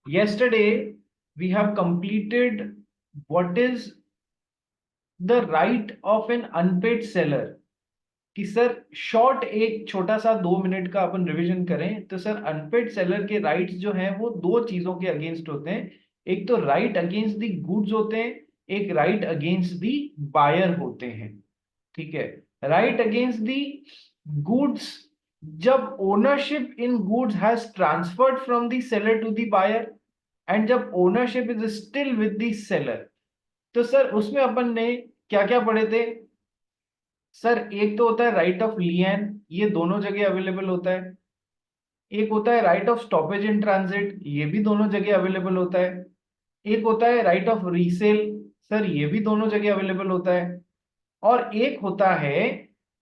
Yesterday, we have completed what is the right of an unpaid seller. कि sir short एक छोटा सा 2 minute का अपन रिवीजन करें तो सर अनपेड सेलर के राइट्स जो हैं वो दो चीजों के अगेंस्ट होते हैं। एक तो राइट अगेंस्ट द गुड्स होते हैं, एक राइट अगेंस्ट द बायर होते हैं। ठीक है। राइट अगेंस्ट द गुड्स, जब ownership in goods has transferred from the seller to the buyer and जब ownership is still with the seller, तो सर उसमें अपन ने क्या क्या पढ़े थे। सर एक तो होता है राइट ऑफ लियन, ये दोनों जगह अवेलेबल होता है। एक होता है right of stoppage in transit, ये भी दोनों जगह अवेलेबल होता है। एक होता है राइट ऑफ रीसेल, सर ये भी दोनों जगह अवेलेबल होता है। और एक होता है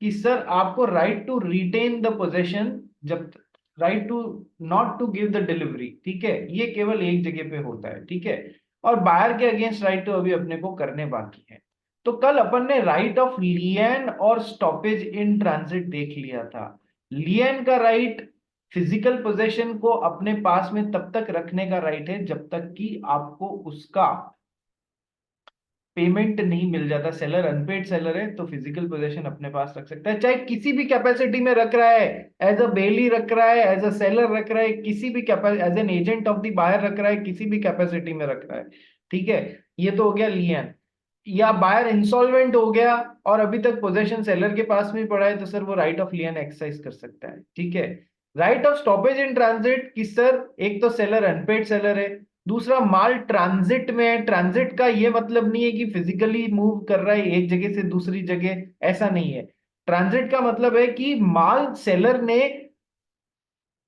कि सर आपको right to retain the possession, जब right to not to give the delivery, ठीक है, ये केवल एक जगह पे होता है। ठीक है। और बायर के अगेंस्ट राइट तो अभी अपने को करने बाकी है। तो कल अपन ने राइट ऑफ लियन और स्टॉपेज इन ट्रांजिट देख लिया था। लियन का राइट फिजिकल पोजेशन को अपने पास में तब तक रखने का राइट है जब तक कि आपको उसका पेमेंट नहीं मिल जाता। सेलर अनपेड सेलर है तो फिजिकल पोजीशन अपने पास रख सकता है, चाहे किसी भी कैपेसिटी में रख रहा है, एज अ बेली रख रहा है, एज अ सेलर रख रहा है, किसी भी as an agent of the buyer रख रहा है, किसी भी कैपेसिटी में रख रहा है। ठीक है। ये तो हो गया लियन। या बायर इंसॉल्वेंट हो गया और अभी तक पोजेशन सेलर के पास में पड़ा है तो सर वो राइट ऑफ लियन एक्सरसाइज कर सकता है। ठीक है। Right of stoppage in transit की सर एक तो सेलर अनपेड सेलर है, दूसरा माल ट्रांजिट में है। ट्रांजिट का ये मतलब नहीं है कि फिजिकली मूव कर रहा है एक जगह से दूसरी जगह, ऐसा नहीं है। ट्रांजिट का मतलब है कि माल सेलर ने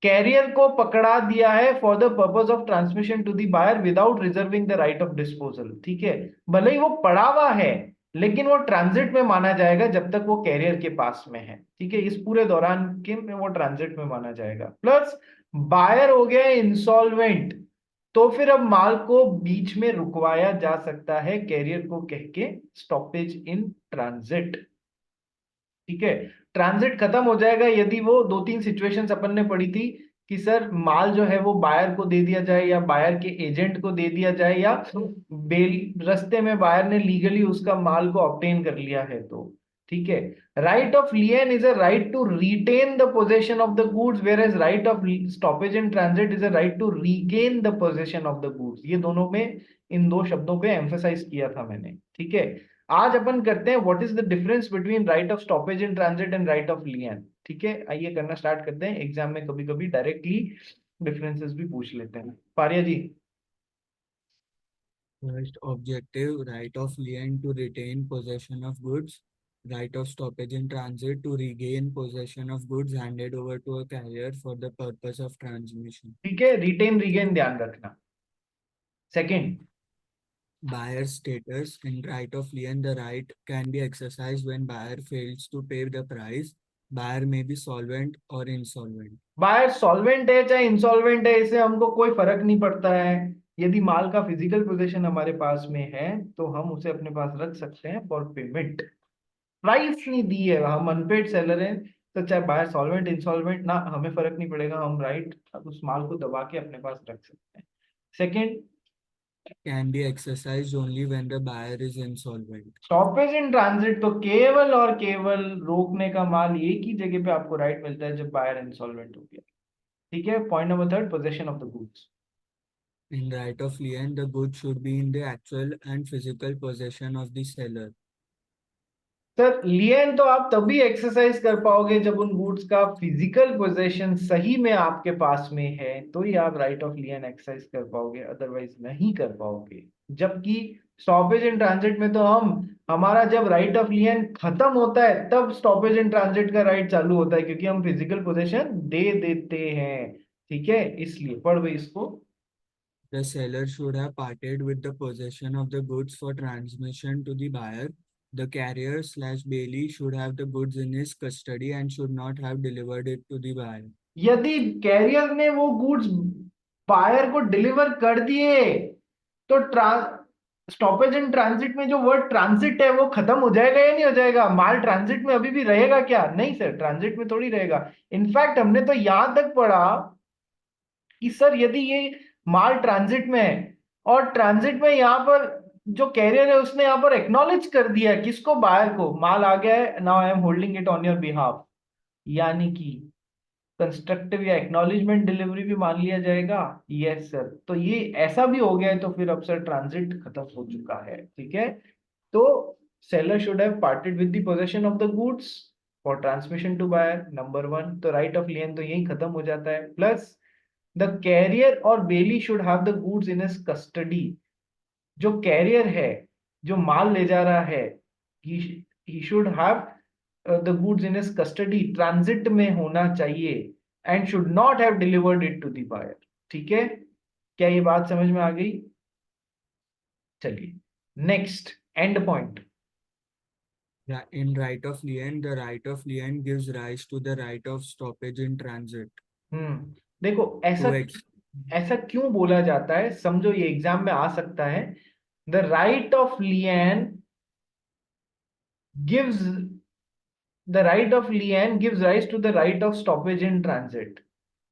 कैरियर को पकड़ा दिया है for the purpose of transmission to the buyer without reserving the right of disposal. ठीक है। भले ही वो पड़ा हुआ है लेकिन वो ट्रांजिट में माना जाएगा जब तक वो कैरियर के पास में है। ठीक है। इस पूरे दौरान के में वो ट्रांजिट में माना जाएगा। प्लस बायर हो गया इंसॉल्वेंट, तो फिर अब माल को बीच में रुकवाया जा सकता है कैरियर को कह के स्टॉपेज इन ट्रांजिट। ठीक है। ट्रांजिट खत्म हो जाएगा यदि वो दो तीन सिचुएशंस अपन ने पढ़ी थी कि सर माल जो है वो बायर को दे दिया जाए या बायर के एजेंट को दे दिया जाए या बेल रास्ते में बायर ने लीगली उसका माल को ऑब्टेन कर लिया है तो। ठीक है। Right of lien is a right to retain the possession of the goods, whereas right of stoppage in transit is a right to regain the possession of the goods. ये दोनों में इन दो शब्दों पे एम्फेसाइज किया था मैंने। ठीक है। आज अपन करते हैं what is the difference between right of stoppage in transit and right of lien. ठीक है। आइए करना स्टार्ट करते हैं। एग्जाम में कभी कभी डायरेक्टली डिफरेंसेस भी पूछ लेते हैं। पारिया जी। First objective, right of lien to retain possession of goods, right of stoppage in transit to regain possession of goods handed over to a carrier for the purpose of transmission. ठीक है, retain regain ध्यान रखना। Second. Buyer status, in right of lien, the right can be exercised when buyer fails to pay the price. Buyer may be solvent or insolvent. Buyer solvent है चाहे insolvent है, इससे हमको कोई फर्क नहीं पड़ता है। यदि माल का फिजिकल पोजीशन हमारे पास में है तो हम उसे अपने पास रख सकते हैं फॉर पेमेंट। प्राइस नहीं दी है, हम अनपेड सेलर हैं, तो चाहे बायर सॉल्वेंट इंसॉल्वेंट ना हमें फर्क नहीं पड़ेगा, हम राइट उस माल को दबा के अपने पास रख सकते हैं। Second. Can be exercised only when the buyer is insolvent. Stoppage in transit तो केवल और केवल रोकने का माल एक ही जगह पे आपको राइट मिलता है जब बायर इंसॉल्वेंट हो गया। ठीक है। Point number third, possession of the goods. In right of lien, the goods should be in the actual and physical possession of the seller. Sir lien तो आप तभी एक्सरसाइज कर पाओगे जब उन गुड्स का फिजिकल पोजेशन सही में आपके पास में है, तो ही आप राइट ऑफ लियन एक्सरसाइज कर पाओगे, अदरवाइज नहीं कर पाओगे। जबकि स्टॉपेज इन ट्रांजिट में तो हम हमारा जब राइट ऑफ लियन खत्म होता है तब स्टॉपेज इन ट्रांजिट का राइट चालू होता है, क्योंकि हम फिजिकल पोजेशन दे देते हैं। ठीक है। इसलिए पढ़ भाई इसको। The seller should have parted with the possession of the goods for transmission to the buyer. The carrier slash bailey should have the goods in his custody and should not have delivered it to the buyer. यदि career ने वो goods buyer को deliver कर दिए तो stoppage in transit में जो word transit है वो खत्म हो जाएगा या नहीं हो जाएगा? माल ट्रांजिट में अभी भी रहेगा क्या? नहीं सर, ट्रांजिट में थोड़ी रहेगा। इनफैक्ट हमने तो यहां तक पढ़ा कि सर यदि ये माल ट्रांजिट में है, और ट्रांजिट में यहाँ पर जो कैरियर है उसने यहाँ पर एक्नॉलेज कर दिया किसको, बायर को, माल आ गया है, now I am holding it on your behalf, यानी कि कंस्ट्रक्टिव या एक्नॉलेजमेंट डिलीवरी भी मान लिया जाएगा। यस सर, तो ये ऐसा भी हो गया है, तो फिर अब सर ट्रांजिट खत्म हो चुका है, ठीक है। तो seller should have parted with the possession of the goods for transmission to buyer, number one, तो राइट ऑफ लियन तो यही खत्म हो जाता है। प्लस द कैरियर और bailee should have the goods in his custody, जो कैरियर है, जो माल ले जा रहा है, he should have the goods in his custody, transit में होना चाहिए, and should not have delivered it to the buyer. ठीक है, क्या ये बात समझ में आ गई? चलिए next, and point. In right of lien, the right of lien gives rise to the right of stoppage in transit. देखो ऐसा, To ex ऐसा क्यों बोला जाता है, समझो, ये एग्जाम में आ सकता है। The right of lien gives, the right of lien gives rise to the right of stoppage in transit,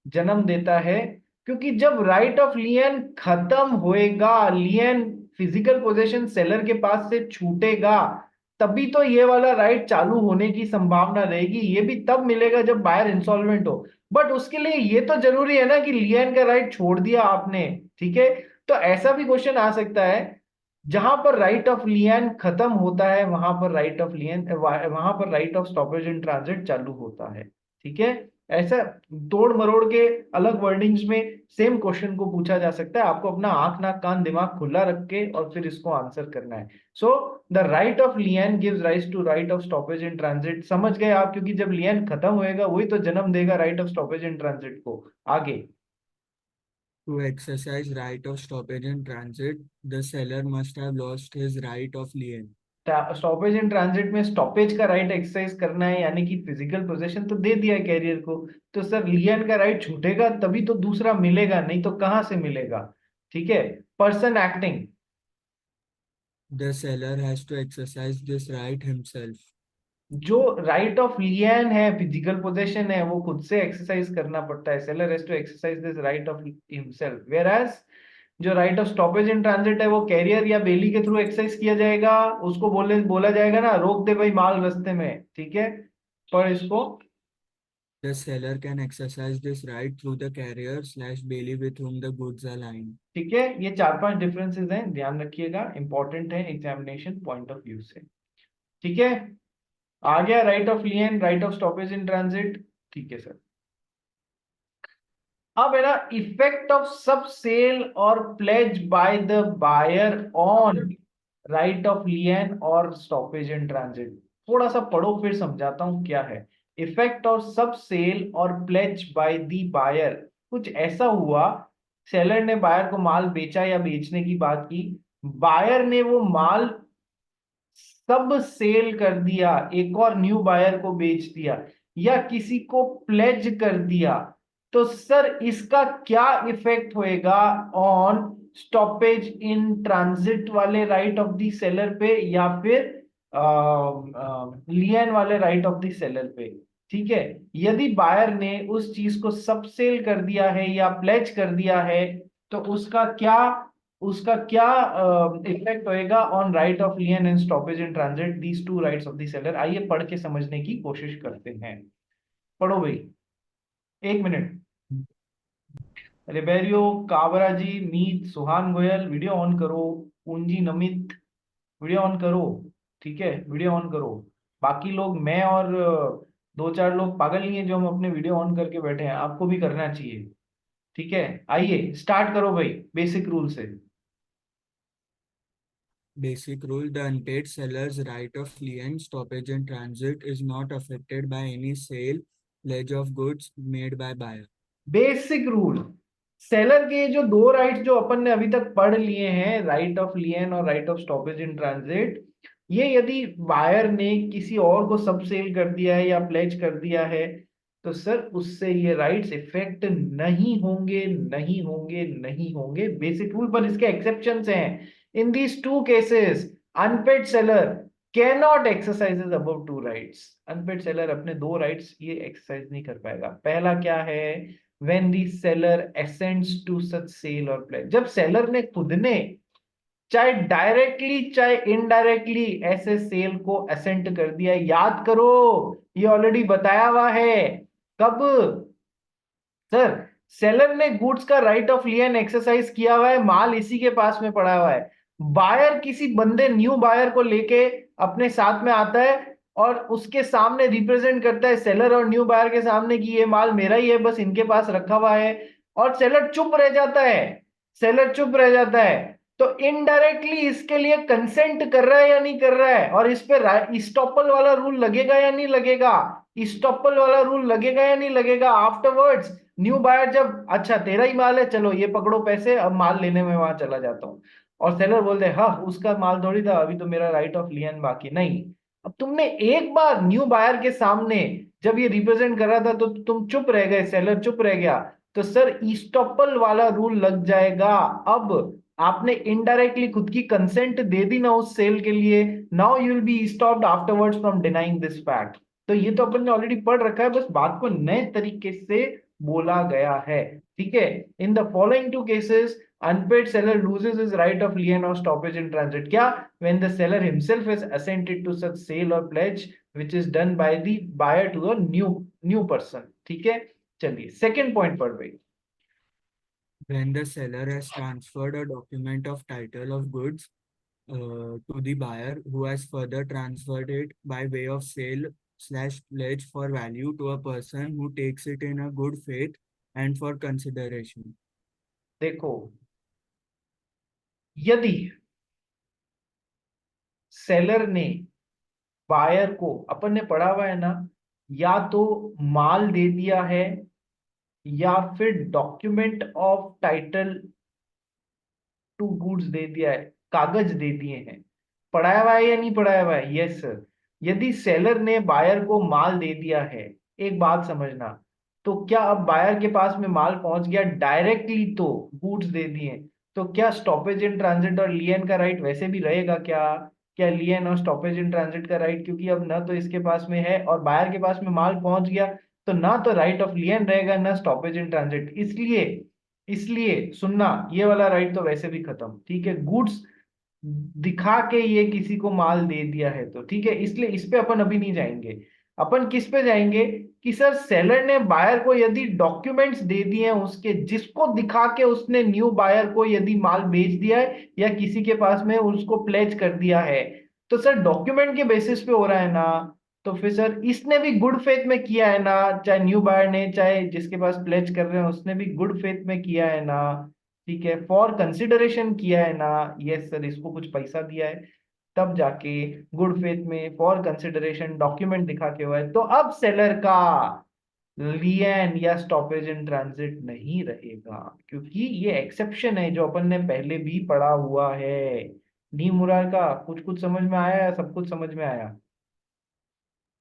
जन्म देता है, क्योंकि जब राइट ऑफ लियन खत्म होएगा, लियन फिजिकल पोजेशन सेलर के पास से छूटेगा, तभी तो ये वाला राइट चालू होने की संभावना रहेगी। ये भी तब मिलेगा जब बायर इंसॉल्वेंट हो, बट उसके लिए ये तो जरूरी है ना कि लियन का राइट छोड़ दिया आपने, ठीक है। तो ऐसा भी क्वेश्चन आ सकता है, जहां पर राइट ऑफ लियन खत्म होता है वहां पर राइट ऑफ लियन, वहां पर right of stoppage in transit चालू होता है, ठीक है। ऐसा तोड़ मरोड़ के अलग वर्डिंग्स में सेम क्वेश्चन को पूछा जा सकता है, आपको अपना आंख नाक कान दिमाग खुला रख के और फिर इसको आंसर करना है। So the right of lien gives rise to right of stoppage in transit, समझ गए आप, क्योंकि जब लियन खत्म होएगा वही तो जन्म देगा right of stoppage in transit को। आगे, To exercise right of stoppage in transit, the seller must have lost his right of lien. Stoppage in transit में स्टॉपेज का राइट एक्सरसाइज करना है, यानी कि फिजिकल पोजेशन तो दे दिया है कैरियर को, तो सर लियन का राइट छूटेगा तभी तो दूसरा मिलेगा, नहीं तो कहां से मिलेगा, ठीक है। Person acting, The seller has to exercise this right himself. जो राइट ऑफ लियन है, फिजिकल पोजेशन है, वो खुद से एक्सरसाइज करना पड़ता है, seller has to exercise this right of himself, whereas जो right of stoppage in transit है वो कैरियर या बेली के थ्रू एक्सरसाइज किया जाएगा, उसको बोला जाएगा ना, रोक दे भाई माल रास्ते में, ठीक है। पर इसको, The seller can exercise this right through the carrier slash bailey with whom the goods are lying. ठीक है, ये चार पांच डिफरेंसेस हैं, ध्यान रखिएगा, इंपॉर्टेंट है एग्जामिनेशन पॉइंट ऑफ व्यू से, ठीक है। आ गया right of lien, right of stoppage in transit, ठीक है सर। अब है ना, इफेक्ट ऑफ सब सेल और pledge by the buyer on right of lien और स्टॉपेज इन ट्रांजिट, थोड़ा सा पढ़ो फिर समझाता हूं क्या है। इफेक्ट ऑफ सब सेल और प्लेज बाय द बायर, कुछ ऐसा हुआ, सेलर ने बायर को माल बेचा या बेचने की बात की, बायर ने वो माल सब सेल कर दिया, एक और न्यू बायर को बेच दिया, या किसी को प्लेज कर दिया, तो सर इसका क्या इफेक्ट होएगा ऑन स्टॉपेज इन ट्रांजिट वाले राइट ऑफ द सेलर पे, या फिर लियन वाले राइट ऑफ द सेलर पे, ठीक है। यदि बायर ने उस चीज को सब सेल कर दिया है या प्लेज कर दिया है, तो उसका क्या इफेक्ट होएगा on right of लियन and stoppage in transit, these two rights of the seller. आइए पढ़ के समझने की कोशिश करते हैं, पढ़ो भाई, एक minute. Ribeiro, Kabra ji, Meet, Suhan Goyal, video on करो, पूंजी, नमित, वीडियो ऑन करो, ठीक है, वीडियो ऑन करो। बाकी लोग, मैं और दो चार लोग पागल नहीं है जो हम अपने वीडियो ऑन करके बैठे हैं, आपको भी करना चाहिए, ठीक है। आइए स्टार्ट करो भाई, बेसिक रूल से। Basic rule: the unpaid seller's right of lien, stoppage and transit is not affected by any sale, pledge of goods made by buyer. Basic rule, seller के जो दो राइट्स जो अपन ने अभी तक पढ़ लिए हैं, राइट ऑफ लियन और right of stoppage in transit, ये यदि बायर ने किसी और को सब सेल कर दिया है या प्लेज कर दिया है, तो सर उससे ये राइट्स इफेक्ट नहीं होंगे, नहीं होंगे, नहीं होंगे, बेसिक रूल। पर इसके एक्सेप्शंस हैं, in these two cases unpaid seller can not exercises above two rights, unpaid seller अपने दो राइट्स ये एक्सरसाइज नहीं कर पाएगा। पहला क्या है, when the seller assents to such sale or pledge, जब सेलर ने खुद ने चाहे डायरेक्टली चाहे इनडायरेक्टली ऐसे सेल को असेंट कर दिया। याद करो, ये ऑलरेडी बताया हुआ है। कब? सर, सेलर ने गुड्स का राइट ऑफ लियन एक्सरसाइज किया हुआ है, माल इसी के पास में पड़ा हुआ है। बायर किसी बंदे न्यू बायर को लेके अपने साथ में आता है और उसके सामने रिप्रेजेंट करता है सेलर और न्यू बायर के सामने कि ये माल मेरा ही है, बस इनके पास रखा हुआ है। और सेलर चुप रह जाता है, सेलर चुप रह जाता है। तो इनडायरेक्टली इसके लिए कंसेंट कर रहा है या नहीं कर रहा है? और इस पे स्टॉपल वाला रूल लगेगा या नहीं लगेगा? स्टॉपल वाला रूल लगेगा या नहीं लगेगा? आफ्टरवर्ड्स न्यू बायर जब, अच्छा तेरा ही माल है, चलो ये पकड़ो पैसे, अब माल लेने में वहां चला जाता हूँ। और सेलर बोलते हैं, हाँ उसका माल थोड़ी था, अभी तो मेरा राइट ऑफ लियन बाकी नहीं। अब तुमने एक बार न्यू बायर के सामने जब ये रिप्रेजेंट कर रहा था तो तुम चुप रह गए, सेलर चुप रह गया, तो सर ईस्टॉपल वाला रूल लग जाएगा। अब आपने इनडायरेक्टली खुद की कंसेंट दे दी ना उस सेल के लिए, now you will be stopped afterwards from denying this fact. तो ये तो अपन ने ऑलरेडी पढ़ रखा है, बस बात को नए तरीके से बोला गया है। ठीक है, in the following two cases unpaid seller loses his right of lien or stoppage in transit, क्या? When the seller himself has assented to such sale or pledge which is done by the buyer to a new person। ठीक है, चलिए second point पढ़ भाई। When the seller has transferred a document of title of goods to the buyer, who has further transferred it by way of sale slash pledge for value to a person who takes it in a good faith and for consideration. देखो, यदि seller ने buyer को, अपन ने पढ़ा हुआ है ना, या तो माल दे दिया है या फिर document of title to goods दे दिया है, कागज दे दिए हैं। पढ़ाया हुआ है या नहीं पढ़ाया हुआ है? Yes sir. यदि सेलर ने बायर को माल दे दिया है, एक बात समझना, तो क्या अब बायर के पास में माल पहुंच गया डायरेक्टली, तो गुड्स दे दिए, तो क्या स्टॉपेज इन ट्रांजिट और लियन का राइट वैसे भी रहेगा क्या? क्या लियन और स्टॉपेज इन ट्रांजिट का राइट, क्योंकि अब ना तो इसके पास में है और बायर के पास में माल पहुंच गया, तो ना तो राइट ऑफ लियन रहेगा ना स्टॉपेज इन ट्रांजिट। इसलिए इसलिए सुनना, ये वाला राइट तो वैसे भी खत्म। ठीक है, गुड्स दिखा के ये किसी को माल दे दिया है तो ठीक है, इसलिए इस पे अपन अभी नहीं जाएंगे। अपन किस पे जाएंगे कि सर सेलर ने बायर को यदि डॉक्यूमेंट्स दे दिए हैं उसके, जिसको दिखा के उसने न्यू बायर को यदि माल बेच दिया है या किसी के पास में उसको प्लेज कर दिया है, तो सर डॉक्यूमेंट के बेसिस पे हो रहा है ना, तो फिर सर इसने भी गुड फेथ में किया है ना, चाहे न्यू बायर ने चाहे जिसके पास प्लेज कर रहे हैं उसने भी गुड फेथ में किया है ना। ठीक है, फॉर कंसिडरेशन किया है ना। यस सर, इसको कुछ पैसा दिया है तब जाके गुड फेथ में फॉर कंसिडरेशन डॉक्यूमेंट दिखा के हुआ है, तो अब सेलर का लियन या स्टॉपेज इन ट्रांजिट नहीं रहेगा, क्योंकि ये एक्सेप्शन है जो अपन ने पहले भी पढ़ा हुआ है। नी मुरार का कुछ कुछ समझ में आया या सब कुछ समझ में आया?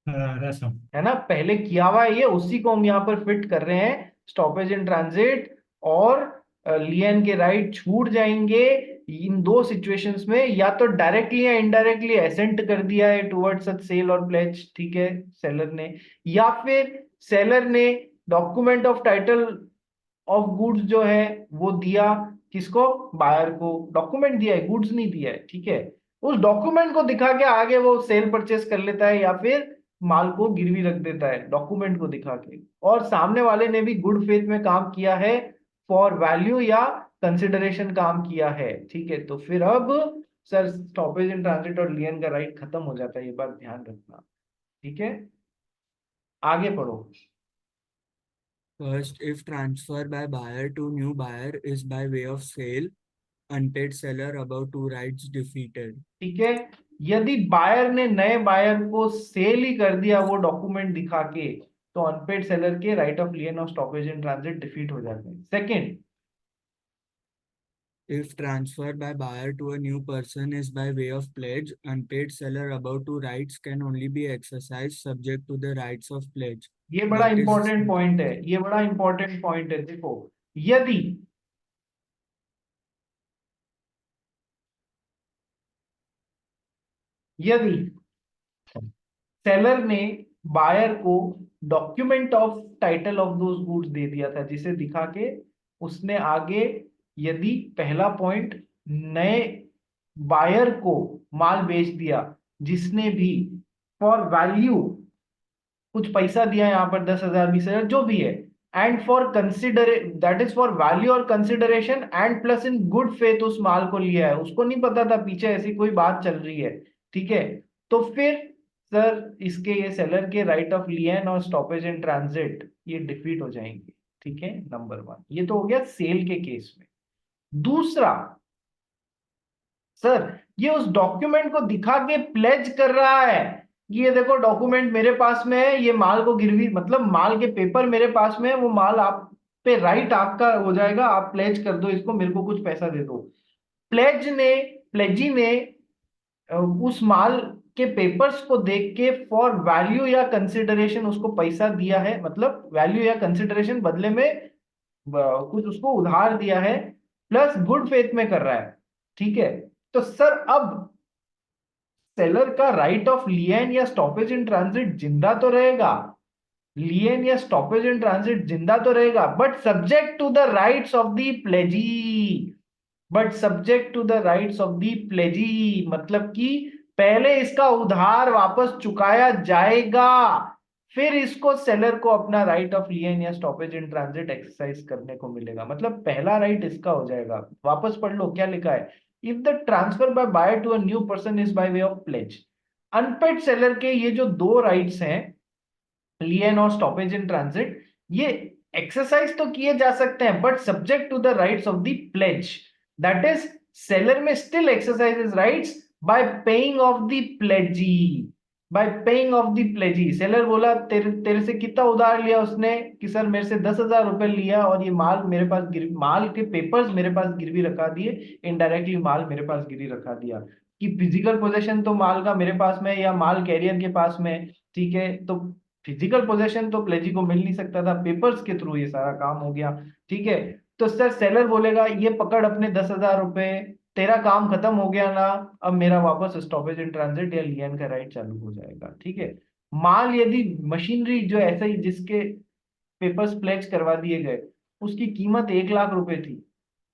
रसम। है ना, पहले किया हुआ है ये, उसी को हम यहाँ पर फिट कर रहे हैं। स्टॉपेज इन ट्रांजिट और लियन के राइट छूट जाएंगे इन दो सिचुएशंस में, या तो डायरेक्टली या इनडायरेक्टली एसेंट कर दिया है टुवर्ड्स सच सेल और प्लेज, ठीक है, सेलर ने, या फिर सेलर ने document of title of goods जो है वो दिया, किसको? बायर को। डॉक्यूमेंट दिया है, गुड्स नहीं दिया है। ठीक है, उस डॉक्यूमेंट को दिखा के आगे वो सेल परचेस कर लेता है या फिर माल को गिरवी रख देता है डॉक्यूमेंट को दिखा के, और सामने वाले ने भी गुड फेथ में काम किया है, फॉर वैल्यू या कंसिडरेशन काम किया है। ठीक है, तो फिर अब सर स्टॉपेज इन ट्रांजिट और लियन का राइट खत्म हो जाता है, ये बात ध्यान रखना। ठीक है, आगे पढ़ो। First, if transfer by buyer to new buyer is by way of sale, unpaid seller above two rights defeated. ठीक है, यदि बायर ने नए बायर को सेल ही कर दिया वो डॉक्यूमेंट दिखा के, तो अनपेड सेलर के राइट ऑफ लियन और स्टॉपेज इन ट्रांजिट डिफीट हो जाते हैं। Second, If transfer by buyer to a new person is by way of pledge, unpaid seller above two rights can only be exercised subject to the rights of pledge. ये बड़ा That is, important point है, ये बड़ा important point है। देखो, यदि यदि seller ने बायर को document of title of those goods दे दिया था, जिसे दिखा के उसने आगे, यदि पहला पॉइंट, नए बायर को माल बेच दिया जिसने भी फॉर वैल्यू कुछ पैसा दिया, यहाँ पर 10,000 20,000 जो भी है, and for consider, that is for value और consideration and plus in good faith उस माल को लिया है, उसको नहीं पता था पीछे ऐसी कोई बात चल रही है, ठीक है। तो फिर सर इसके ये सेलर के राइट ऑफ लियन और स्टॉपेज इन ट्रांजिट ये डिफीट हो जाएंगे, ठीक है, नंबर 1। ये तो हो गया सेल के केस में। दूसरा, सर ये उस डॉक्यूमेंट को दिखा के प्लेज कर रहा है कि ये देखो डॉक्यूमेंट मेरे पास में है, ये माल को गिरवी, मतलब माल के पेपर मेरे पास में है, वो माल आप पे राइट आपका हो जाएगा, आप प्लेज कर दो इसको, मेरे को कुछ पैसा दे दो। प्लेज ने प्लेजी ने उस माल के पेपर्स को देख के फॉर वैल्यू या कंसिडरेशन उसको पैसा दिया है, मतलब वैल्यू या कंसिडरेशन बदले में कुछ उसको उधार दिया है, प्लस गुड फेथ में कर रहा है, ठीक है। तो सर अब सेलर का राइट ऑफ लियन या स्टॉपेज इन ट्रांजिट जिंदा तो रहेगा, लियन या स्टॉपेज इन ट्रांजिट जिंदा तो रहेगा, but subject to the rights of the pledgee, but subject to the rights of the pledgee, मतलब कि पहले इसका उधार वापस चुकाया जाएगा, फिर इसको सेलर को अपना राइट ऑफ लियन या स्टॉपेज इन ट्रांजिट एक्सरसाइज करने को मिलेगा। मतलब पहला राइट इसका हो जाएगा। वापस पढ़ लो क्या लिखा है, if the transfer by buyer to a new person is by way of pledge. Unpaid seller के ये जो दो राइट्स हैं, लियन और स्टॉपेज इन ट्रांजिट, ये एक्सरसाइज तो किए जा सकते हैं but subject to the rights of the pledge, that is seller may still exercise his rights by paying off the pledgee, by paying off the pledgee. Seller बोला तेरे तेरे से कितना उधार लिया उसने, कि सर मेरे से 10,000 रुपए लिया और ये माल मेरे पास माल के पेपर्स मेरे पास गिरवी रखा दिए, इनडायरेक्टली माल मेरे पास गिरवी रखा दिया, कि फिजिकल पोजेशन तो माल का मेरे पास में या माल कैरियर के पास में, ठीक है। तो फिजिकल पोजेशन तो प्लेजी को मिल नहीं सकता था, पेपर्स के थ्रू ये सारा काम हो गया, ठीक है। तो सर सेलर बोलेगा ये पकड़ अपने 10,000 रुपए, तेरा काम खत्म हो गया ना, अब मेरा वापस स्टॉपेज इन ट्रांजिट या लियन का राइट चालू हो जाएगा, ठीक है। माल यदि मशीनरी जो ऐसा ही जिसके पेपर्स प्लेज करवा दिए गए, उसकी कीमत 1 लाख रुपए थी,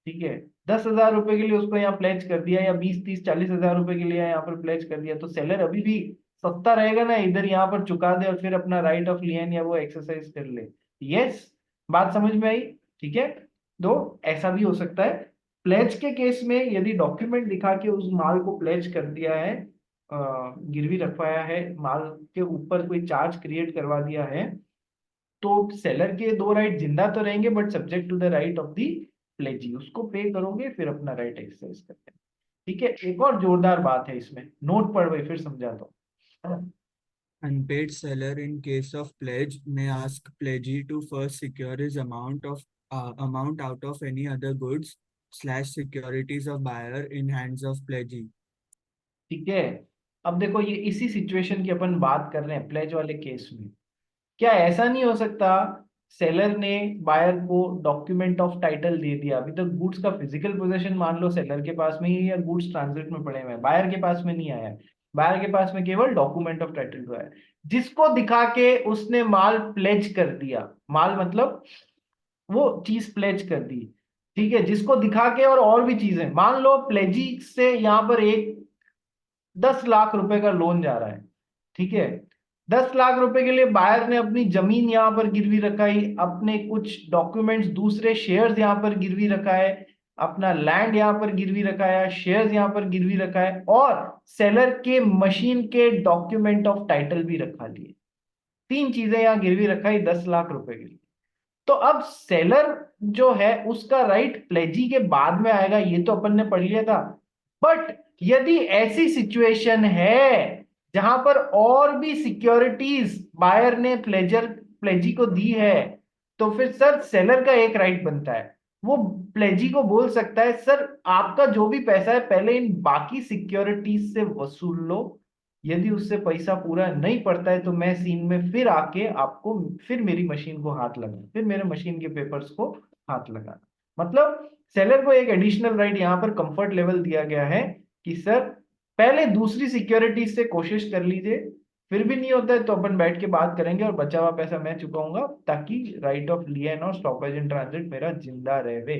ठीक है, 10,000 रुपए के लिए उसको यहाँ प्लेज कर दिया, या 20 30 40 हजार रुपए के लिए यहाँ पर प्लेज कर दिया, तो सेलर अभी भी सस्ता रहेगा ना, इधर यहाँ पर चुका दे और फिर अपना राइट ऑफ लियन या वो एक्सरसाइज कर ले। यस, बात समझ में आई, ठीक है। तो ऐसा भी हो सकता है। प्लेज के केस में यदि डॉक्यूमेंट दिखा के उस माल को प्लेज कर दिया है, गिरवी रखवाया है, माल के ऊपर कोई चार्ज क्रिएट करवा दिया है, तो सेलर के दो राइट जिंदा तो रहेंगे but subject to the right of the pledgee, उसको पे करोगे फिर अपना राइट एक्सरसाइज करते हैं, ठीक है। एक और जोरदार बात है इसमें, नोट पढ़ भाई फिर समझाता हूँ। Unpaid seller in case of pledge may ask pledgee to first secure his amount out of any other goods slash securities of buyer in hands of pledgee. ठीक है, अब देखो ये इसी सिचुएशन की अपन बात कर रहे हैं प्लेज वाले केस में। क्या ऐसा नहीं हो सकता, सेलर ने बायर को डॉक्यूमेंट ऑफ टाइटल दे दिया, अभी तक गुड्स का फिजिकल पोजीशन मान लो सेलर के पास में ही, या गुड्स ट्रांजिट में पड़े हुए हैं, बायर के पास में नहीं आया है, बायर के पास में केवल डॉक्यूमेंट ऑफ टाइटल हुआ है, जिसको दिखा के उसने माल प्लेज कर दिया, माल मतलब वो चीज प्लेज कर दी, ठीक है, जिसको दिखा के, और भी चीजें, मान लो प्लेजी से यहाँ पर एक 10 लाख रुपए का लोन जा रहा है, ठीक है। 10 लाख रुपए के लिए बायर ने अपनी जमीन यहाँ पर गिरवी रखाई, अपने कुछ डॉक्यूमेंट्स दूसरे शेयर्स यहाँ पर गिरवी रखा है, अपना लैंड यहाँ पर गिरवी रखाया, शेयर्स यहाँ पर गिरवी रखा है, और सेलर के मशीन के डॉक्यूमेंट ऑफ टाइटल भी रखा लिए। तीन चीजें यहाँ गिरवी रखाई 10 लाख रुपए के लिए। तो अब सेलर जो है उसका राइट प्लेजी के बाद में आएगा, ये तो अपन ने पढ़ लिया था। बट यदि ऐसी सिचुएशन है जहां पर और भी सिक्योरिटीज बायर ने प्लेजी को दी है, तो फिर सर सेलर का एक राइट बनता है, वो प्लेजी को बोल सकता है सर आपका जो भी पैसा है पहले इन बाकी सिक्योरिटीज से वसूल लो, यदि उससे पैसा पूरा नहीं पड़ता है तो मैं सीन में फिर आके आपको फिर मेरी मशीन को हाथ लगाना, फिर मेरे मशीन के पेपर्स को हाथ लगाना। मतलब सेलर को एक एडिशनल राइट यहाँ पर कंफर्ट लेवल दिया गया है कि सर पहले दूसरी सिक्योरिटीज से कोशिश कर लीजिए, फिर भी नहीं होता है तो अपन बैठ के बात करेंगे और बचा हुआ पैसा मैं चुकाऊंगा, ताकि राइट ऑफ लिएन और स्टॉपेज इन ट्रांजिट मेरा जिंदा रहे।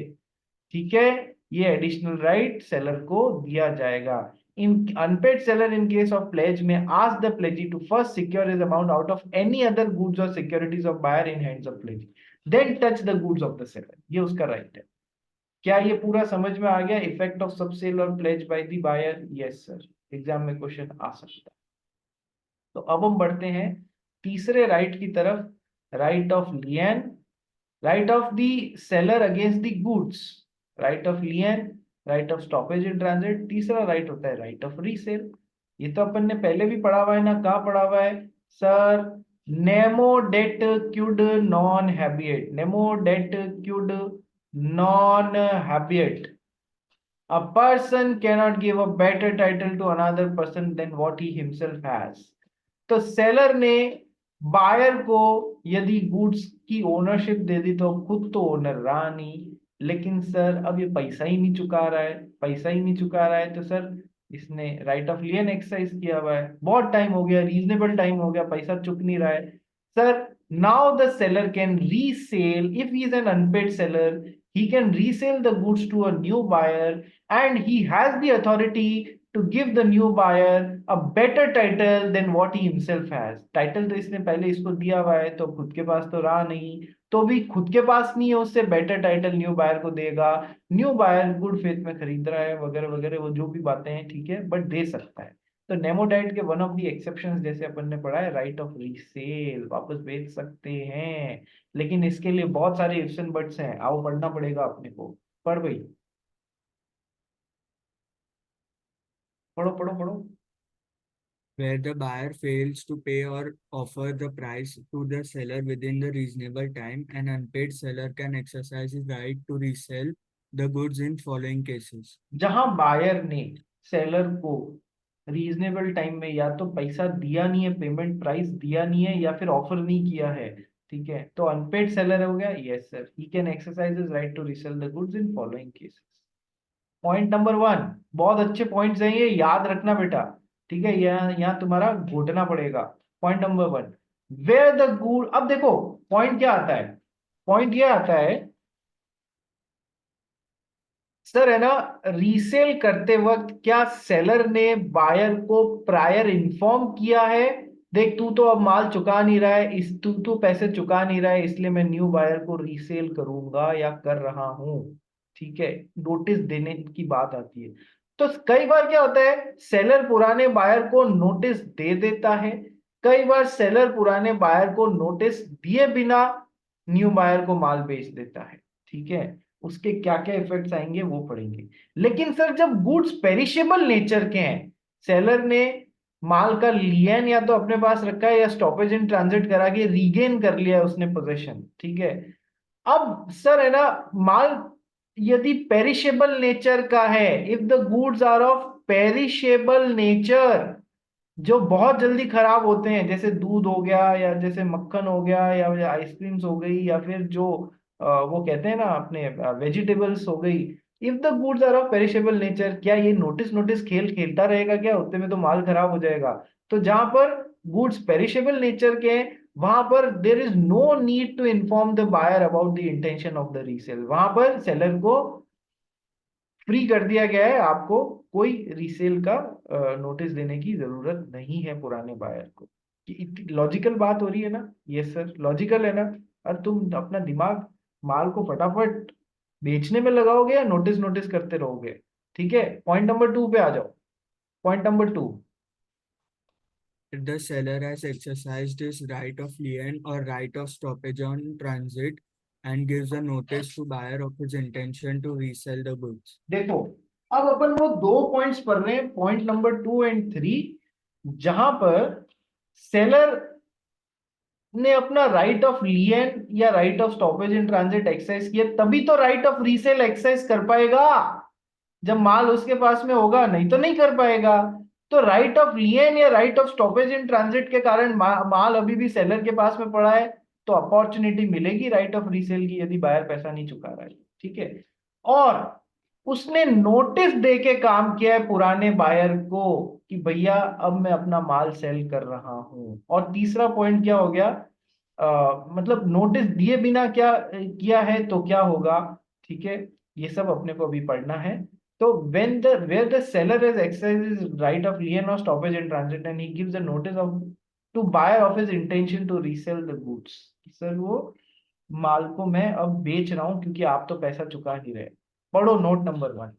ठीक है, ये एडिशनल राइट सेलर को दिया जाएगा। In unpaid seller in case of pledge may ask the pledgee to first secure his amount out of any other goods और securities of buyer in hands of pledgee, then touch the goods of the seller. ये उसका right है। क्या ये पूरा समझ में आ गया? इफेक्ट ऑफ सबसेल और pledge by the buyer. Yes sir, exam में क्वेश्चन आ सकता है। तो अब हम बढ़ते हैं तीसरे राइट की तरफ, right of lien, right of the seller against the goods, right of lien, right of stoppage in transit. तीसरा राइट होता है राइट ऑफ रीसेल। ये तो अपन ने पहले भी पढ़ा हुआ है ना, कहाँ पढ़ा हुआ है sir? Nemo dat quod non habet, nemo dat quod non habet. A person cannot give a better title to another person than what he himself has. तो सेलर ने बायर को यदि गुड्स की ओनरशिप दे दी तो खुद तो ओनर रहा नहीं, लेकिन सर अब ये पैसा ही नहीं चुका रहा है, पैसा ही नहीं चुका रहा है, तो सर इसने राइट ऑफ लियन एक्सरसाइज किया हुआ है, बहुत टाइम हो गया, रीजनेबल टाइम हो गया, पैसा चुक नहीं रहा है। Sir now the seller can resell, if he is an unpaid seller he can resell the goods to a new buyer and he has the authority to give the new buyer a better title than what he himself has. Title तो इसने पहले इसको दिया हुआ है, तो खुद के पास तो रहा नहीं, तो भी खुद के पास नहीं है, उससे बेटर टाइटल न्यू बायर को देगा। न्यू बायर गुड फेथ में खरीद रहा है वगैरह वगैरह, वो जो भी बातें हैं ठीक है, बट दे सकता है। तो नेमोडाइट के वन ऑफ द एक्सेप्शंस जैसे अपन ने पढ़ा है, राइट ऑफ रीसेल, वापस बेच सकते हैं, लेकिन इसके लिए बहुत सारे इफ्स एंड बट्स हैं, आओ पढ़ना पड़ेगा अपने को। पढ़ भाई, पढ़ो पढ़ो पढ़ो। Where the buyer fails to pay or offer the price to the seller within the reasonable time, an unpaid seller can exercise his right to resell the goods in following cases. जहां buyer ने seller को reasonable time में या तो पैसा दिया नहीं है, पेमेंट प्राइस दिया नहीं है, या फिर ऑफर नहीं किया है, ठीक है, तो अनपेड सेलर हो गया। Yes sir, he can exercise his right to resell the goods in following cases. Point number one, बहुत अच्छे पॉइंट्स हैं ये, याद रखना बेटा, ठीक है, यहाँ तुम्हारा घोटना पड़ेगा। Point number one, where the good, अब देखो पॉइंट क्या आता है, पॉइंट ये आता है सर है ना, रीसेल करते वक्त क्या सेलर ने बायर को प्रायर इन्फॉर्म किया है, देख तू तो अब माल चुका नहीं रहा है, इस तू पैसे चुका नहीं रहा है, इसलिए मैं न्यू बायर को रीसेल करूंगा या कर रहा हूं, ठीक है, नोटिस देने की बात आती है। तो कई बार क्या होता है, सेलर पुराने बायर को नोटिस दे देता है, कई बार सेलर पुराने बायर को नोटिस दिए बिना न्यू बायर को माल बेच देता है, ठीक है, उसके क्या क्या इफेक्ट्स आएंगे वो पढ़ेंगे। लेकिन सर जब गुड्स पेरिशेबल नेचर के हैं, सेलर ने माल का लियन या तो अपने पास रखा है या स्टॉपेज इन ट्रांजिट करा के रीगेन कर लिया है उसने पोजेशन, ठीक है, अब सर है ना, माल यदि पेरिशेबल नेचर का है, if the goods are of perishable nature, जो बहुत जल्दी खराब होते हैं, जैसे दूध हो गया या जैसे मक्खन हो गया या आइसक्रीम्स हो गई या फिर जो वो कहते हैं ना अपने वेजिटेबल्स हो गई, if the goods are of perishable nature, क्या ये नोटिस नोटिस खेल खेलता रहेगा क्या? उतने में तो माल खराब हो जाएगा। तो जहां पर गुड्स पेरिशेबल नेचर के हैं, वहां पर there is no need to inform the buyer about the intention of the resale, वहां पर सेलर को फ्री कर दिया गया है, आपको कोई रीसेल का नोटिस देने की जरूरत नहीं है पुराने बायर को। लॉजिकल बात हो रही है ना? यस सर, लॉजिकल है ना? और तुम अपना दिमाग माल को फटाफट बेचने में लगाओगे या नोटिस नोटिस करते रहोगे? ठीक है, पॉइंट नंबर 2 पे आ जाओ। Point number 2, If the seller has exercised his right of lien or right of stoppage on transit and gives a notice to buyer of his intention to resell the goods. देखो अब अपन वो दो points पढ़ रहे हैं, point number 2 and 3, जहां पर seller ने अपना राइट ऑफ लियन या right of stoppage in transit exercise किया, तभी तो राइट ऑफ रीसेल एक्सरसाइज कर पाएगा, जब माल उसके पास में होगा, नहीं तो नहीं कर पाएगा। तो राइट ऑफ लियन या right of stoppage in transit के कारण माल अभी भी सेलर के पास में पड़ा है, तो अपॉर्चुनिटी मिलेगी राइट ऑफ रीसेल की, यदि बायर पैसा नहीं चुका रहा है, ठीक है। और उसने नोटिस दे के काम किया है पुराने बायर को कि भैया अब मैं अपना माल सेल कर रहा हूं। और तीसरा पॉइंट क्या हो गया, मतलब नोटिस दिए बिना क्या किया है तो क्या होगा, ठीक है, ये सब अपने को अभी पढ़ना है। तो when the where the seller has exercised his right of lien or stoppage in transit and he gives a notice of to buyer of his intention to resell the goods, sir वो माल को मैं अब बेच रहा हूं क्योंकि आप तो पैसा चुका नहीं रहे। पढ़ो note number 1।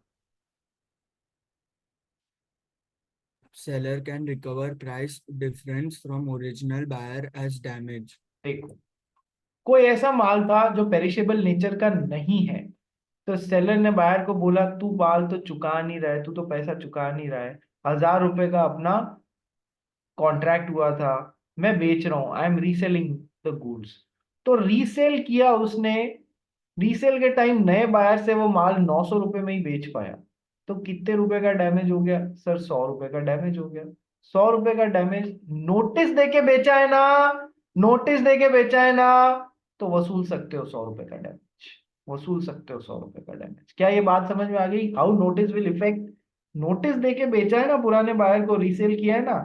Seller can recover price difference from original buyer as damage. देखो, कोई ऐसा माल था जो पेरिशेबल नेचर का नहीं है, तो सेलर ने बायर को बोला तू माल तो चुका नहीं रहा है, तू तो पैसा चुका नहीं रहा है, 1000 रुपए का अपना कॉन्ट्रैक्ट हुआ था, मैं बेच रहा हूं, I am reselling the goods. तो रीसेल किया उसने, रीसेल के टाइम नए बायर से वो माल 900 रुपए में ही बेच पाया। तो कितने रुपए का डैमेज हो गया सर, 100 रुपए का डैमेज हो गया। 100 रुपए का डैमेज नोटिस देके बेचा है ना, नोटिस देके बेचा है ना, तो वसूल सकते हो 100 रुपए का डैमेज, वसूल सकते हो 100 रुपए का डैमेज। क्या ये बात समझ में आ गई, how notice will effect. Notice देके बेचा है ना, पुराने बायर को रीसेल किया है ना,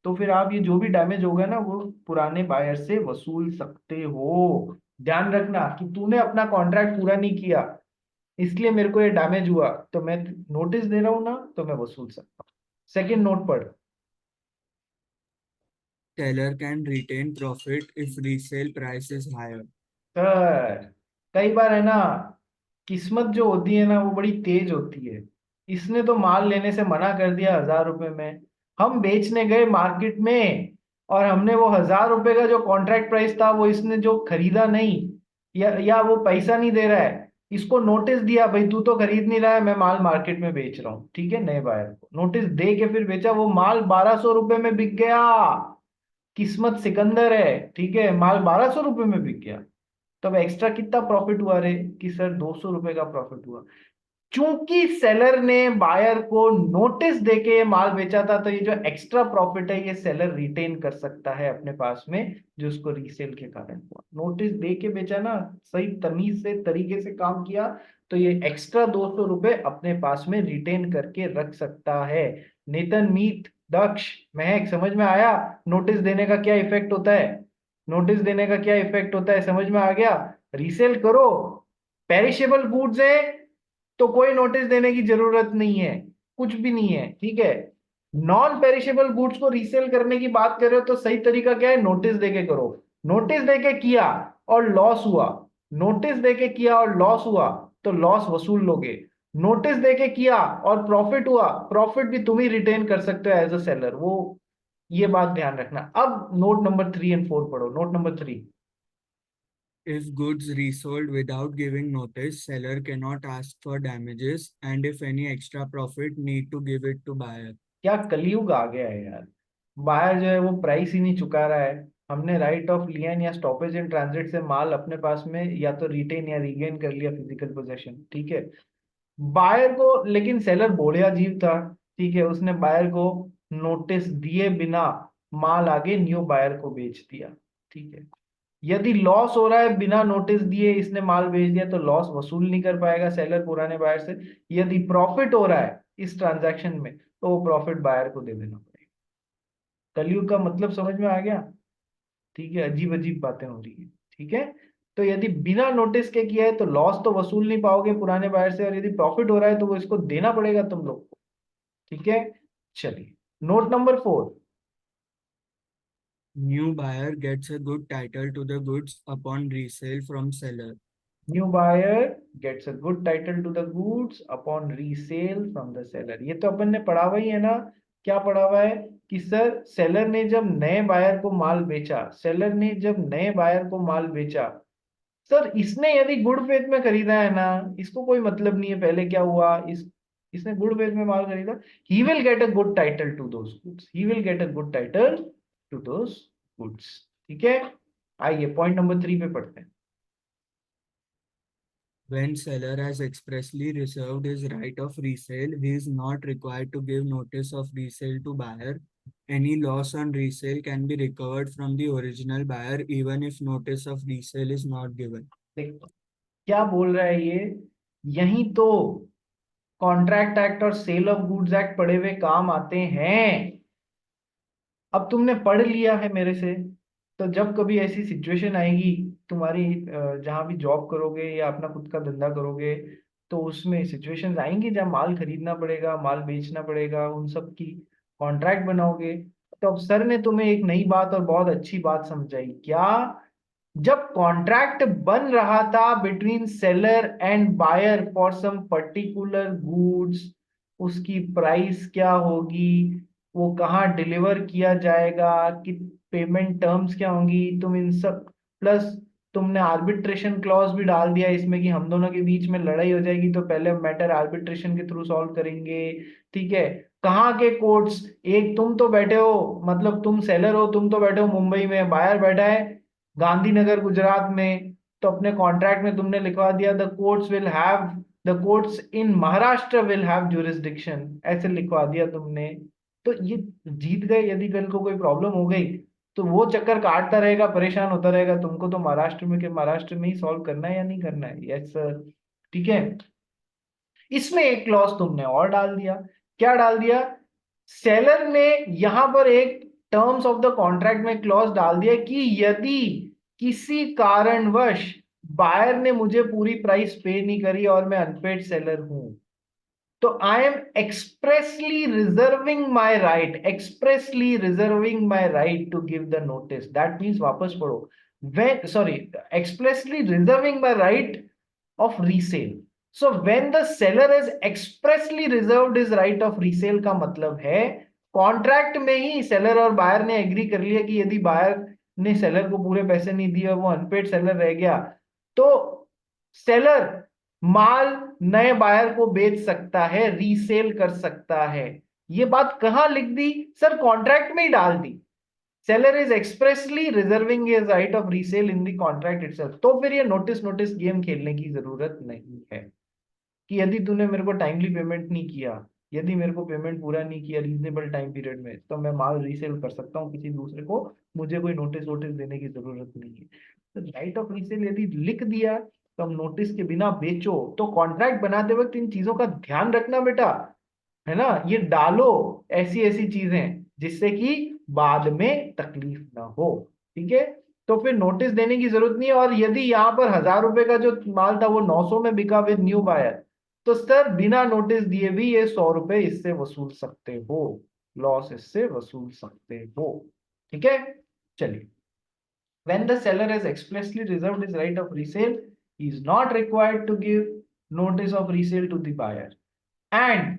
तो फिर आप ये जो भी डैमेज होगा ना वो पुराने बायर से वसूल सकते हो। ध्यान रखना कि तूने अपना कॉन्ट्रैक्ट पूरा नहीं किया, इसलिए मेरे को ये डैमेज हुआ, तो मैं नोटिस दे रहा हूं ना, तो मैं वसूल सकता हूँ। सेकंड नोट पढ़। Seller can retain profit if resale price is higher. Sir कई बार है ना, किस्मत जो होती है ना वो बड़ी तेज होती है। इसने तो माल लेने से मना कर दिया 1000 रुपए में, हम बेचने गए मार्केट में और हमने वो 1000 रुपए का जो कॉन्ट्रैक्ट प्राइस था वो इसने जो खरीदा नहीं, या वो पैसा नहीं दे रहा है, इसको नोटिस दिया भाई तू तो खरीद नहीं रहा है, मैं माल मार्केट में बेच रहा हूँ, ठीक है, नए बायर को नोटिस दे के फिर बेचा, वो माल 1200 रुपए में बिक गया। किस्मत सिकंदर है, ठीक है, माल 1200 रुपए में बिक गया। तब एक्स्ट्रा कितना प्रॉफिट हुआ रे, कि सर 200 रुपए का प्रॉफिट हुआ। चूंकि सेलर ने बायर को नोटिस देके ये माल बेचा था, तो ये जो एक्स्ट्रा प्रॉफिट है ये सेलर रिटेन कर सकता है अपने पास में, जो उसको रीसेल के कारण हुआ। नोटिस दे के बेचा ना, सही तमीज से तरीके से काम किया, तो ये एक्स्ट्रा 200 रुपए अपने पास में रिटेन करके रख सकता है। नेतन, मीत, दक्ष, महक, समझ में आया नोटिस देने का क्या इफेक्ट होता है, नोटिस देने का क्या इफेक्ट होता है, समझ में आ गया। रीसेल करो, पेरिशेबल गुड्स है तो कोई नोटिस देने की जरूरत नहीं है, कुछ भी नहीं है, ठीक है। नॉन पेरिशेबल गुड्स को रीसेल करने की बात कर रहे हो तो सही तरीका क्या है, नोटिस देके करो। नोटिस देके किया और लॉस हुआ, नोटिस देके किया और लॉस हुआ तो लॉस वसूल लोगे। नोटिस देके किया और प्रॉफिट हुआ, प्रॉफिट भी तुम ही रिटेन कर सकते हो एज अ सेलर, वो ये बात ध्यान रखना। अब नोट नंबर 3 और 4 पढ़ो। Note number 3। If goods resold without giving notice, seller cannot ask for damages, and if any extra profit, need to give it to buyer. क्या कलयुग आ गया है यार, बायर जो है वो प्राइस ही नहीं चुका रहा है। हमने राइट ऑफ लियन या स्टॉपेज इन ट्रांजिट से माल अपने पास में या तो रिटेन या रीगेन कर लिया फिजिकल पोजेशन, ठीक है। बायर को लेकिन सेलर बोलिया जीव था, ठीक है, उसने बायर को नोटिस दिए बिना माल आगे न्यू बायर को बेच दिया, ठीक है। यदि लॉस हो रहा है बिना नोटिस दिए इसने माल बेच दिया तो लॉस वसूल नहीं कर पाएगा सेलर पुराने बायर से। यदि प्रॉफिट हो रहा है इस ट्रांजैक्शन में तो वो प्रॉफिट बायर को दे देना पड़ेगा। कलयुग का मतलब समझ में आ गया, ठीक है, अजीब अजीब बातें हो रही है, ठीक है। तो यदि बिना नोटिस के किया है तो लॉस तो वसूल नहीं पाओगे पुराने बायर से, और यदि प्रॉफिट हो रहा है तो वो इसको देना पड़ेगा तुम लोग को, ठीक है। चलिए note number 4। New buyer gets a good title to the goods upon resale from seller. New buyer gets a good title to the goods upon resale from the seller, ये तो अपन ने पढ़ा हुआ ही है ना। क्या पढ़ा हुआ है कि सर सेलर ने जब नए बायर को माल बेचा, सेलर ने जब नए बायर को माल बेचा, सर इसने यदि गुड फेथ में खरीदा है ना, इसको कोई मतलब नहीं है पहले क्या हुआ, इसने गुड फेथ में माल खरीदा, he will get a good title to those goods, he will get a good title to those goods, ठीक है। आइए पॉइंट नंबर 3 पे पढ़ते हैं। When seller has expressly reserved his right of resale, he is not required to give notice of resale to buyer. Any loss on resale can be recovered from the original buyer even if notice of resale is not given. देखो क्या बोल रहा है ये, यही तो contract act और cell of goods act पढ़े हुए काम आते हैं। अब तुमने पढ़ लिया है मेरे से, तो जब कभी ऐसी सिचुएशन आएगी तुम्हारी, जहां भी जॉब करोगे या अपना खुद का धंधा करोगे, तो उसमें सिचुएशंस आएंगी जब माल खरीदना पड़ेगा, माल बेचना पड़ेगा, उन सब की कॉन्ट्रैक्ट बनाओगे। तो अब सर ने तुम्हें एक नई बात और बहुत अच्छी बात समझाई क्या। जब कॉन्ट्रैक्ट बन रहा था between seller and buyer for some particular goods, उसकी प्राइस क्या होगी, वो कहाँ डिलीवर किया जाएगा, कि पेमेंट टर्म्स क्या होंगी, तुम इन सब, प्लस तुमने आर्बिट्रेशन क्लॉज भी डाल दिया इसमें कि हम दोनों के बीच में लड़ाई हो जाएगी तो पहले मैटर आर्बिट्रेशन के थ्रू सॉल्व करेंगे। ठीक है। कहाँ के कोर्ट्स, एक तुम तो बैठे हो, मतलब तुम सेलर हो, तुम तो बैठे हो मुंबई में, बायर बैठा है गांधीनगर गुजरात में, तो अपने कॉन्ट्रैक्ट में तुमने लिखवा दिया the courts in Maharashtra will have jurisdiction, ऐसे लिखवा दिया तुमने। तो ये जीत गए। यदि कल को कोई प्रॉब्लम हो गई तो वो चक्कर काटता रहेगा, परेशान होता रहेगा, तुमको तो महाराष्ट्र में ही सॉल्व करना है या नहीं करना है। Yes sir. ठीक है। इसमें एक क्लॉज तुमने और डाल दिया। क्या डाल दिया, सेलर ने यहां पर एक टर्म्स ऑफ द कॉन्ट्रैक्ट में क्लॉज डाल दिया कि यदि किसी कारणवश बायर ने मुझे पूरी प्राइस पे नहीं करी और मैं अनपेड सेलर हूं, तो I am expressly reserving my right to give the notice. That means, वापस पढ़ो, when sorry expressly reserving my right of resale. So when the seller has expressly reserved his right of resale का मतलब है contract में ही seller और buyer ने agree कर लिया कि यदि बायर ने सेलर को पूरे पैसे नहीं दिए और वो अनपेड सेलर रह गया, तो सेलर माल नए बायर को बेच सकता है, रीसेल कर सकता है। ये बात कहां लिख दी सर, कॉन्ट्रैक्ट में ही डाल दी। Seller is expressly reserving his right of resale in the contract itself. तो फिर ये नोटिस नोटिस गेम खेलने की जरूरत नहीं है कि यदि तूने मेरे को टाइमली पेमेंट नहीं किया, यदि मेरे को पेमेंट पूरा नहीं किया रीजनेबल टाइम पीरियड में, तो मैं माल रीसेल कर सकता हूँ किसी दूसरे को, मुझे कोई नोटिस वोटिस देने की जरूरत नहीं है। तो राइट ऑफ रीसेल यदि लिख दिया तो हम नोटिस के बिना बेचो। तो कॉन्ट्रैक्ट बनाते वक्त इन चीजों का ध्यान रखना बेटा, है ना, ये डालो ऐसी ऐसी चीजें जिससे कि बाद में तकलीफ ना हो। ठीक है। तो फिर नोटिस देने की जरूरत नहीं है। और यदि यहाँ पर 1,000 रुपए का जो माल था वो 900 में बिका विद न्यू बायर, तो सर बिना नोटिस दिए भी ये 100 रुपए इससे वसूल सकते हो, लॉस इससे वसूल सकते हो। ठीक है। चलिए, when the seller has expressly reserved his right of resale, he is not required to give notice of resale to the buyer, and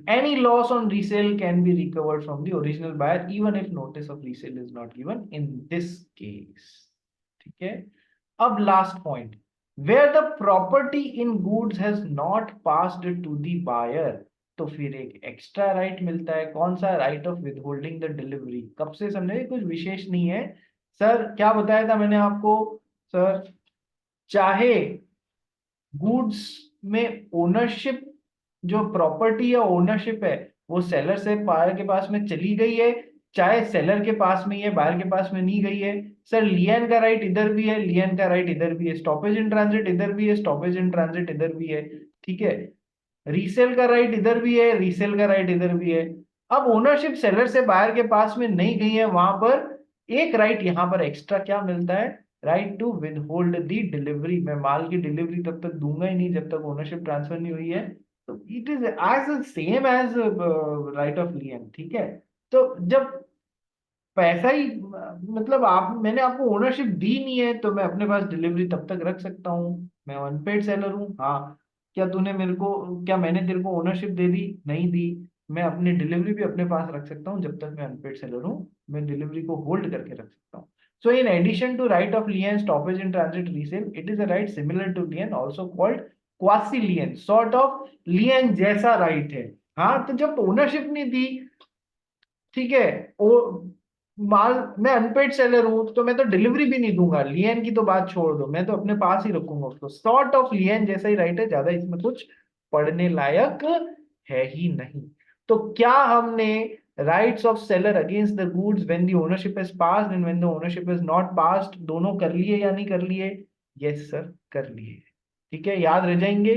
any loss on resale can be recovered from the original buyer even if notice of resale is not given in this case. ठीक है। अब last point, where the property in goods has not passed to the buyer, तो फिर एक extra right मिलता है। कौन सा, right of withholding the delivery. कब से समझे, कुछ विशेष नहीं है सर। क्या बताया था मैंने आपको सर, चाहे गुड्स में ओनरशिप, जो प्रॉपर्टी या ओनरशिप है वो सेलर से बायर के पास में चली गई है, चाहे सेलर के पास में ही है बायर के पास में नहीं गई है, सर लियन का राइट इधर भी है, लियन का राइट इधर भी है, स्टॉपेज इन ट्रांजिट इधर भी है, स्टॉपेज इन ट्रांजिट इधर भी है। ठीक है। रीसेल का राइट इधर भी है, रीसेल का राइट इधर भी है। अब ओनरशिप सेलर से बायर के पास में नहीं गई है, वहां पर एक राइट यहां पर एक्स्ट्रा क्या मिलता है, right to withhold the delivery. मैं माल की डिलीवरी तब तक दूंगा ही नहीं जब तक ओनरशिप ट्रांसफर नहीं हुई है। तो it is as same as right of lien. ठीक है। तो जब पैसा ही मतलब आप, मैंने आपको ओनरशिप दी नहीं है तो मैं अपने पास डिलीवरी तब तक रख सकता हूँ, मैं अनपेड सेलर हूँ। हाँ, क्या तूने मेरे को, क्या मैंने तेरे को ओनरशिप दे दी, नहीं दी, मैं अपनी डिलीवरी भी अपने पास रख सकता हूँ जब तक मैं अनपेड सेलर हूँ, मैं डिलीवरी को होल्ड करके रख सकता हूँ। So in addition to right of lien, stoppage in transit, resale, it is a right similar to lien, also called quasi lien, sort of lien जैसा राइट है। हाँ, तो जब ओनरशिप नहीं दी, ठीक है, वो माल, मैं अनपेड सेलर हूं तो मैं तो डिलीवरी भी नहीं दूंगा, लियन की तो बात छोड़ दो, मैं तो अपने पास ही रखूंगा उसको। सॉर्ट ऑफ लियन जैसा ही राइट है, ज्यादा इसमें कुछ पढ़ने लायक है ही नहीं। तो क्या हमने rights of seller against the goods when the ownership is passed and when the ownership is not passed दोनों कर लिए या नहीं कर लिए? यस सर, कर लिए। ठीक है, याद रह जाएंगे।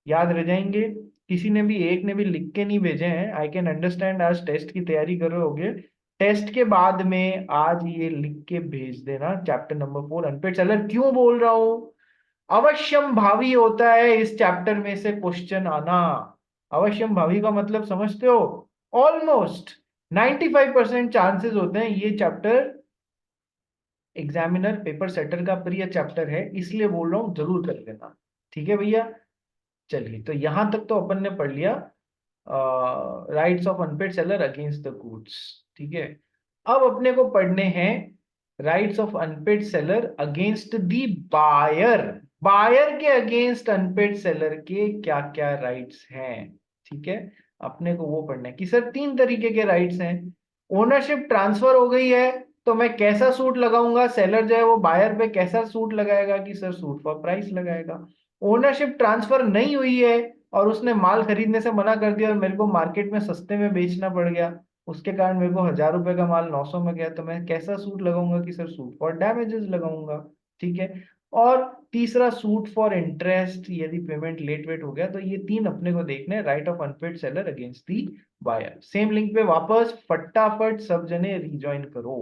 याद रह जाएंगे। किसी ने भी एक ने भी लिख के नहीं भेजे हैं। आई कैन अंडरस्टैंड, आज टेस्ट की तैयारी कर रहे होगे। टेस्ट के बाद में आज ये लिख के भेज देना। चैप्टर नंबर 4 अनपेड सेलर क्यों बोल रहा हूं? अवश्यम भावी होता है इस चैप्टर में से क्वेश्चन आना। अवश्यम भावी का मतलब समझते हो? ऑलमोस्ट 95% चांसेस होते हैं ये चैप्टर एग्जामिनर पेपर सेटर का प्रिय चैप्टर है, इसलिए बोल रहा हूं जरूर कर लेना। ठीक है भैया। चलिए, तो यहां तक तो अपन ने पढ़ लिया rights of unpaid seller against the goods. ठीक है। अब अपने को पढ़ने हैं rights of unpaid seller against the buyer. Buyer के अगेंस्ट अनपेड सेलर के क्या क्या राइट्स हैं? ठीक है। अपने को वो पढ़ना है कि सर 3 तरीके के राइट्स हैं। ओनरशिप ट्रांसफर हो गई है तो मैं कैसा सूट लगाऊंगा? सेलर जो है वो बायर पे कैसा सूट लगाएगा कि सर सूट फॉर प्राइस लगाएगा। ओनरशिप ट्रांसफर नहीं हुई है और उसने माल खरीदने से मना कर दिया और मेरे को मार्केट में सस्ते में बेचना पड़ गया, उसके कारण मेरे को 1000 रुपए का माल 900 में गया, तो मैं कैसा सूट लगाऊंगा कि सर सूट फॉर डैमेजेस लगाऊंगा। ठीक है। और तीसरा सूट फॉर इंटरेस्ट, यदि पेमेंट लेट वेट हो गया। तो ये 3 अपने को देखने, right of unpaid seller against the buyer. Same link पे वापस फटाफट सब जने रिज्वाइन करो।